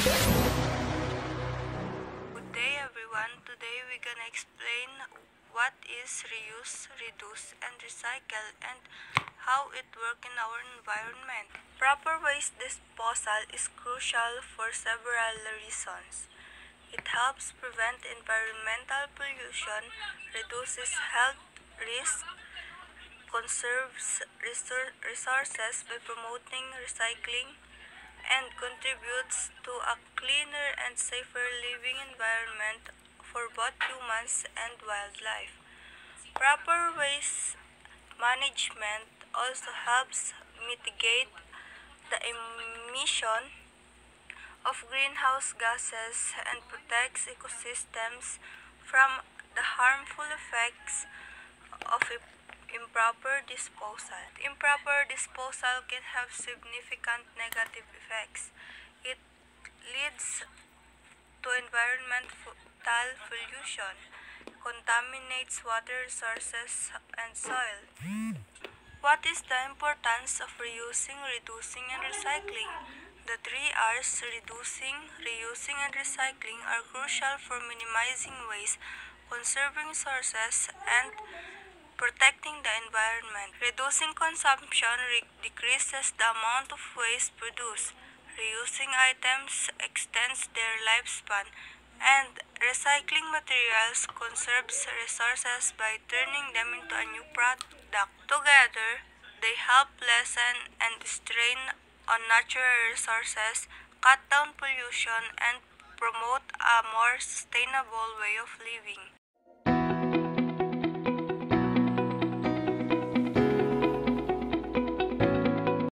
Good day everyone. Today we're gonna explain what is reuse, reduce, and recycle and how it works in our environment. Proper waste disposal is crucial for several reasons. It helps prevent environmental pollution, reduces health risks, conserves resources by promoting recycling, and contributes to a cleaner and safer living environment for both humans and wildlife. Proper waste management also helps mitigate the emission of greenhouse gases and protects ecosystems from the harmful effects of improper disposal. Improper disposal can have significant negative effects. It leads to environmental pollution, contaminates water resources and soil. What is the importance of reusing, reducing, and recycling? The three R's, reducing, reusing, and recycling, are crucial for minimizing waste, conserving resources, and protecting the environment. Reducing consumption decreases the amount of waste produced. Reusing items extends their lifespan, and recycling materials conserves resources by turning them into a new product. Together, they help lessen and strain on natural resources, cut down pollution, and promote a more sustainable way of living.